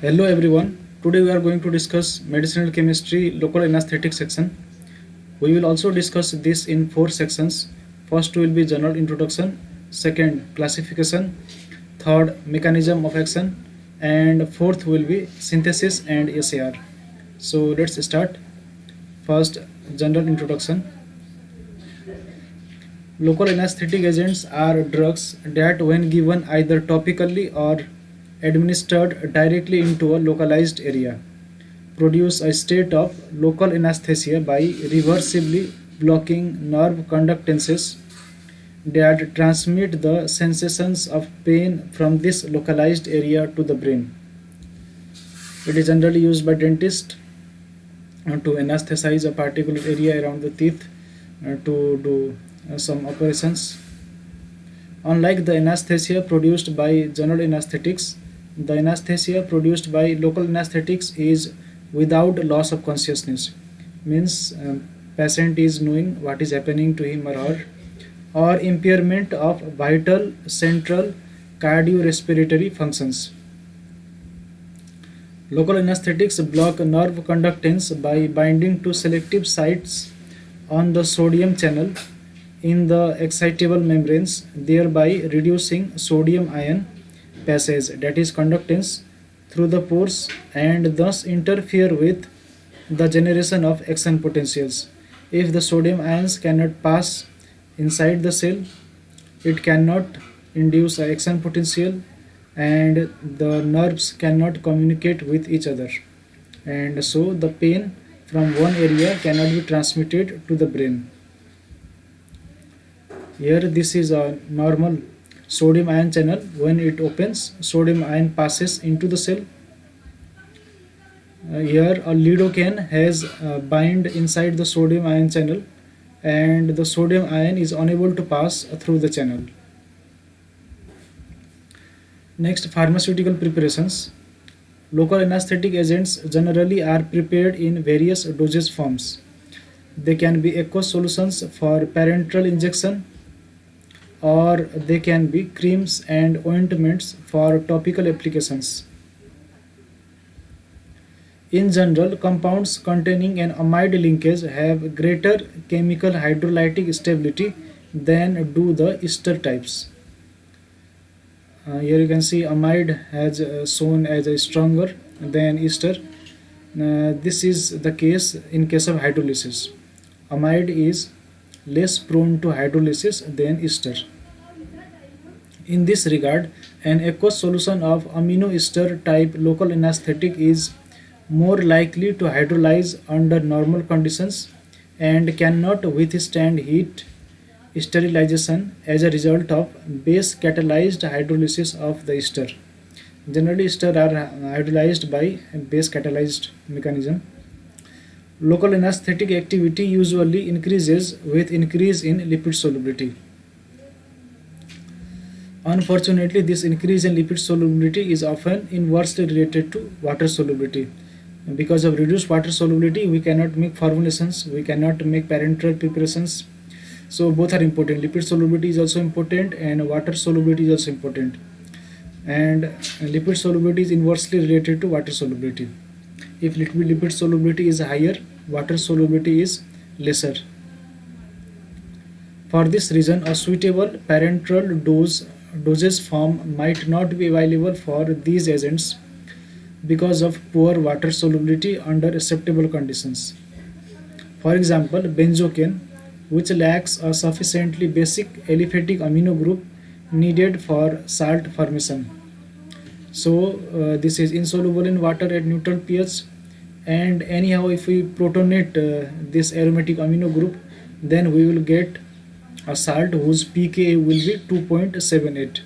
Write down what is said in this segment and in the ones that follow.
Hello everyone. Today we are going to discuss medicinal chemistry local anesthetic section. We will also discuss this in four sections. First will be general introduction, second classification, third mechanism of action, and fourth will be synthesis and SAR. So let's start. First, general introduction. Local anesthetic agents are drugs that when given either topically or administered directly into a localized area produce a state of local anesthesia by reversibly blocking nerve conductances that transmit the sensations of pain from this localized area to the brain. It is generally used by dentists to anesthetize a particular area around the teeth to do some operations. Unlike the anesthesia produced by general anesthetics, the anesthesia produced by local anesthetics is without loss of consciousness. Means patient is knowing what is happening to him or her, or impairment of vital central cardiorespiratory functions. Local anesthetics block nerve conductance by binding to selective sites on the sodium channel in the excitable membranes, thereby reducing sodium ion passage, that is conductance, through the pores and thus interfere with the generation of action potentials. If the sodium ions cannot pass inside the cell, it cannot induce an action potential and the nerves cannot communicate with each other, and so the pain from one area cannot be transmitted to the brain. Here this is a normal sodium ion channel. When it opens, sodium ion passes into the cell. Here a lidocaine has bind inside the sodium ion channel and the sodium ion is unable to pass through the channel. Next, pharmaceutical preparations. Local anesthetic agents generally are prepared in various dosage forms. They can be aqueous solutions for parenteral injection, or they can be creams and ointments for topical applications. In general, compounds containing an amide linkage have greater chemical hydrolytic stability than do the ester types. Here you can see amide has shown as a stronger than ester. This is the case in case of hydrolysis. Amide is less prone to hydrolysis than ester. In this regard, an aqueous solution of amino ester type local anesthetic is more likely to hydrolyze under normal conditions and cannot withstand heat sterilization as a result of base catalyzed hydrolysis of the ester. Generally, ester are hydrolyzed by base catalyzed mechanism. Local anesthetic activity usually increases with increase in lipid solubility. Unfortunately, this increase in lipid solubility is often inversely related to water solubility. Because of reduced water solubility, we cannot make formulations, we cannot make parenteral preparations. So both are important. Lipid solubility is also important and water solubility is also important. And lipid solubility is inversely related to water solubility. If lipid solubility is higher, water solubility is lesser. For this reason, a suitable parenteral dosage form might not be available for these agents because of poor water solubility under acceptable conditions. For example, benzocaine, which lacks a sufficiently basic aliphatic amino group needed for salt formation. So this is insoluble in water at neutral pH, and anyhow if we protonate this aromatic amino group, then we will get a salt whose pKa will be 2.78.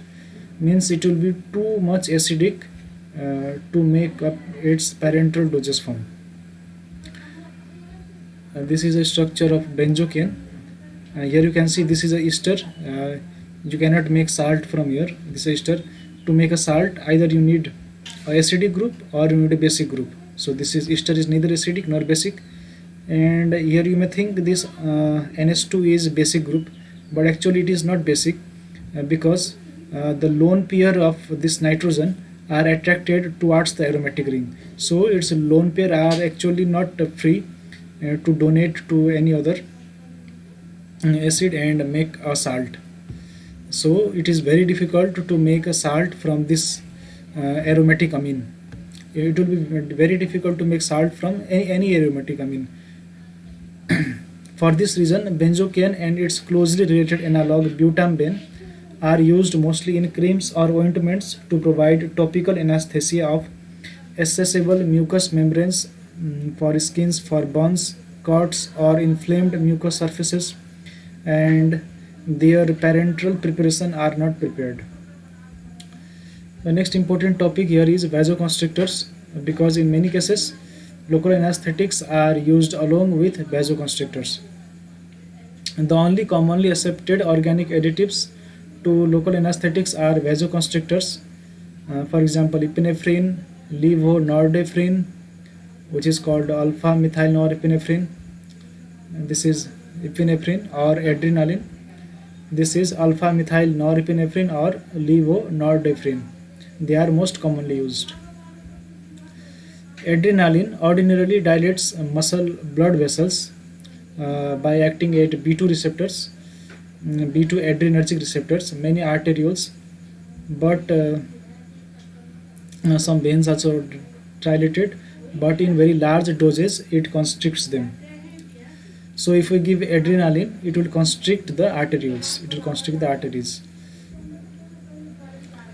Means it will be too much acidic to make up its parenteral dosage form. This is a structure of benzocaine. Here you can see this is a ester. You cannot make salt from here. This is ester. To make a salt, either you need a acidic group or you need a basic group. So this is ester is neither acidic nor basic. And here you may think this NH2 is basic group, but actually it is not basic because the lone pair of this nitrogen are attracted towards the aromatic ring. So its lone pair are actually not free to donate to any other acid and make a salt. So it is very difficult to make a salt from this aromatic amine. It will be very difficult to make salt from any aromatic amine. For this reason, benzocaine and its closely related analog butamben are used mostly in creams or ointments to provide topical anesthesia of accessible mucous membranes, for skins, for burns, cuts, or inflamed mucous surfaces, and their parenteral preparation are not prepared. The next important topic here is vasoconstrictors, because in many cases local anesthetics are used along with vasoconstrictors. And the only commonly accepted organic additives to local anesthetics are vasoconstrictors. For example, epinephrine, levonorepinephrine, which is called alpha methyl norepinephrine. This is epinephrine, or adrenaline. This is alpha methyl norepinephrine or levonorepinephrine. They are most commonly used. Adrenaline ordinarily dilates muscle blood vessels by acting at B2 receptors, B2 adrenergic receptors, many arterioles, but some veins also dilated, but in very large doses it constricts them. So if we give adrenaline, it will constrict the arterioles, it will constrict the arteries.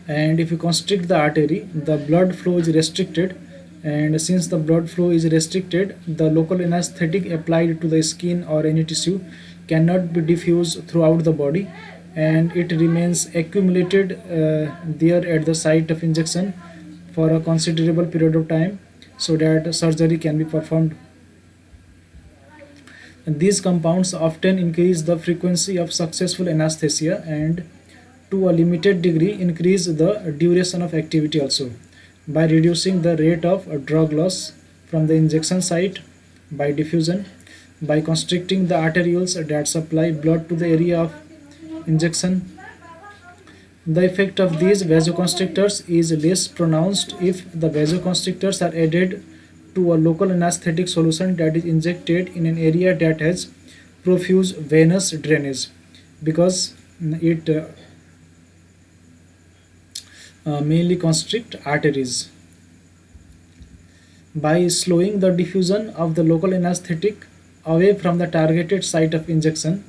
And if you constrict the artery, the blood flow is restricted, and since the blood flow is restricted, the local anesthetic applied to the skin or any tissue cannot be diffused throughout the body, and it remains accumulated there at the site of injection for a considerable period of time, so that surgery can be performed. And these compounds often increase the frequency of successful anesthesia, and to a limited degree increase the duration of activity also, by reducing the rate of drug loss from the injection site by diffusion, by constricting the arterioles that supply blood to the area of injection. The effect of these vasoconstrictors is less pronounced if the vasoconstrictors are added to a local anesthetic solution that is injected in an area that has profuse venous drainage, because it mainly constrict arteries. By slowing the diffusion of the local anesthetic away from the targeted site of injection,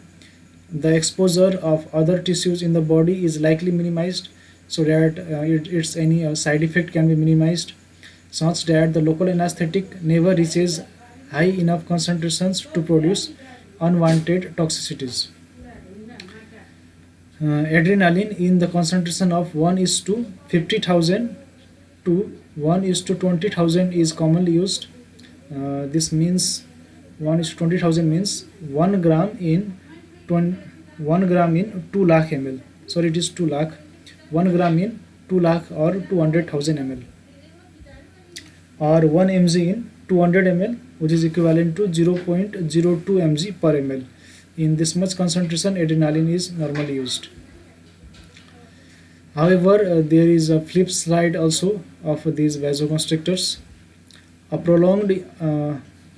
the exposure of other tissues in the body is likely minimized, so that its any side effect can be minimized, such that the local anesthetic never reaches high enough concentrations to produce unwanted toxicities. Adrenaline in the concentration of 1 is to 50,000 to 1 is to 20,000 is commonly used. This means 1 is to 20,000 means 1 gram in 1 gram in 2 lakh ml. Sorry, it is 2 lakh. 1 gram in 2 lakh or 200,000 ml, or 1 mg in 200 ml, which is equivalent to 0.02 mg per ml. In this much concentration, adrenaline is normally used. However, there is a flip side also of these vasoconstrictors. A prolonged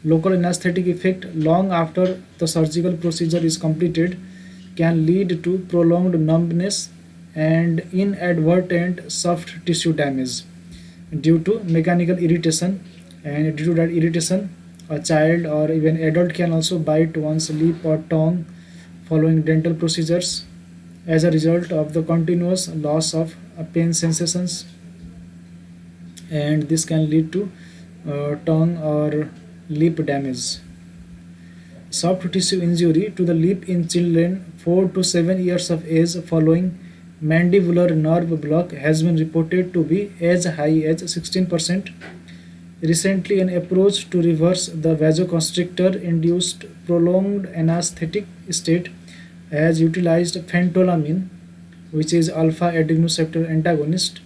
local anesthetic effect long after the surgical procedure is completed can lead to prolonged numbness and inadvertent soft tissue damage due to mechanical irritation, and due to that irritation, a child or even adult can also bite one's lip or tongue following dental procedures as a result of the continuous loss of pain sensations, and this can lead to tongue or lip damage. Soft tissue injury to the lip in children 4 to 7 years of age following mandibular nerve block has been reported to be as high as 16%. Recently, an approach to reverse the vasoconstrictor-induced prolonged anesthetic state has utilized phentolamine, which is alpha-adrenoceptor antagonist,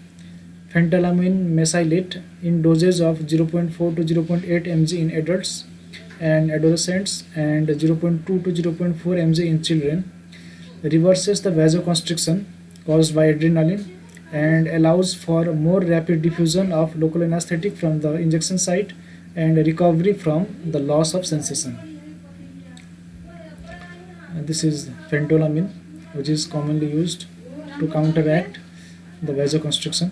phentolamine mesylate, in doses of 0.4 to 0.8 mg in adults and adolescents and 0.2 to 0.4 mg in children, reverses the vasoconstriction caused by adrenaline and allows for more rapid diffusion of local anesthetic from the injection site and recovery from the loss of sensation. This is phentolamine, which is commonly used to counteract the vasoconstriction.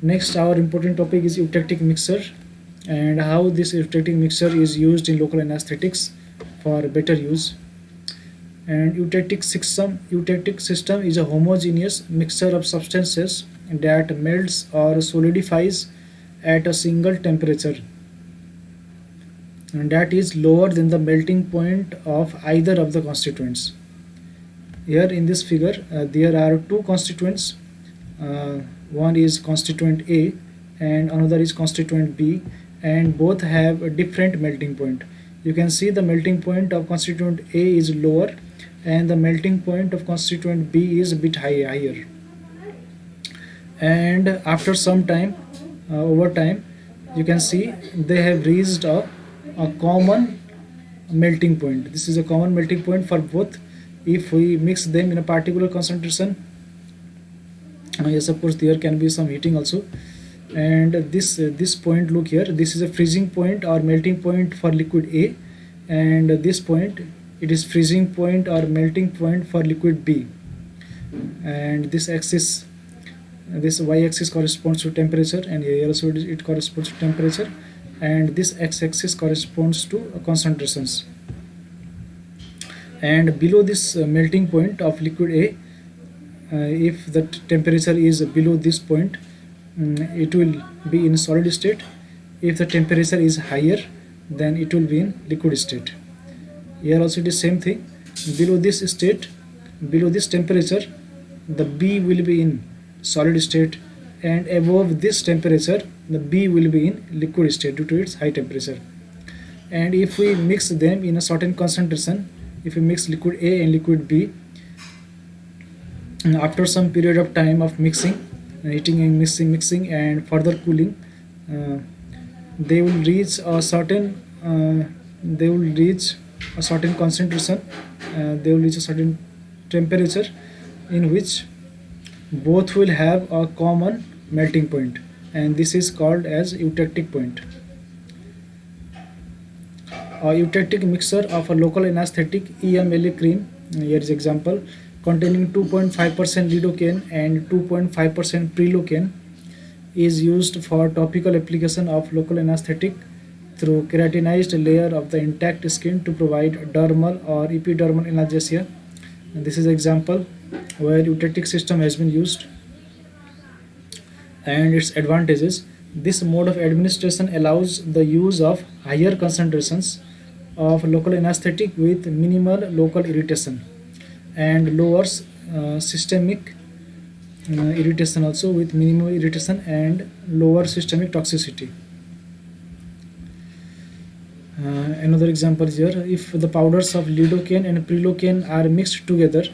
Next, our important topic is eutectic mixture and how this eutectic mixture is used in local anesthetics for better use. And eutectic system is a homogeneous mixture of substances that melts or solidifies at a single temperature, and that is lower than the melting point of either of the constituents. Here in this figure, there are two constituents. One is constituent A and another is constituent B, and both have a different melting point. You can see the melting point of constituent A is lower and the melting point of constituent B is a bit higher. And after some time, over time, you can see they have reached a common melting point. This is a common melting point for both. If we mix them in a particular concentration, yes, of course there can be some heating also. And this point, look here, this is a freezing point or melting point for liquid A, and this point, it is freezing point or melting point for liquid B. And this axis, this y-axis corresponds to temperature, and here also it corresponds to temperature, and this x-axis corresponds to concentrations. And below this melting point of liquid A, if the temperature is below this point, it will be in solid state. If the temperature is higher, then it will be in liquid state. Here also it is same thing. Below this state, below this temperature, the B will be in solid state, and above this temperature the B will be in liquid state due to its high temperature. And if we mix them in a certain concentration, if we mix liquid A and liquid B, after some period of time of mixing, heating and mixing and further cooling, they will reach a certain concentration, they will reach a certain temperature in which both will have a common melting point, and this is called as eutectic point. A eutectic mixture of a local anesthetic EMLA cream, here is example, containing 2.5% lidocaine and 2.5% prilocaine, is used for topical application of local anesthetic through keratinized layer of the intact skin to provide dermal or epidermal analgesia. And this is example where eutectic system has been used. And its advantages: this mode of administration allows the use of higher concentrations of local anesthetic with minimal local irritation, and lowers systemic irritation also with minimal irritation and lower systemic toxicity. Another example is here: if the powders of lidocaine and prilocaine are mixed together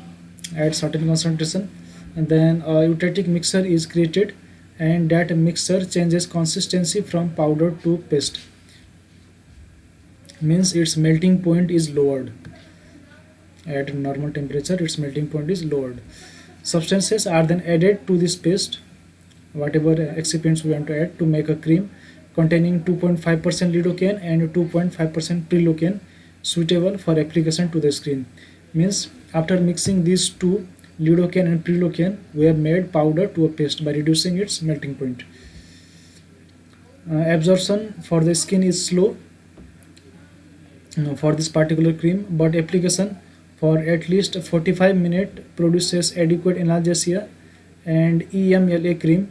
at certain concentration, and then a eutectic mixture is created, and that mixture changes consistency from powder to paste, means its melting point is lowered. At normal temperature, its melting point is lowered. Substances are then added to this paste, whatever excipients we want to add, to make a cream containing 2.5% lidocaine and 2.5% prilocaine, suitable for application to the skin. Means after mixing these two, lidocaine and prilocaine, we have made powder to a paste by reducing its melting point. Absorption for the skin is slow for this particular cream, but application for at least 45 minutes produces adequate analgesia. And EMLA cream,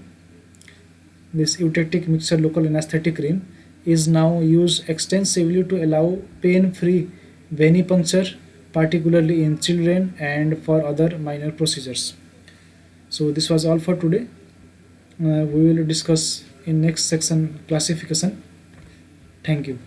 this eutectic mixture local anesthetic cream, is now used extensively to allow pain-free venipuncture, particularly in children and for other minor procedures. So this was all for today. We will discuss in next section classification. Thank you.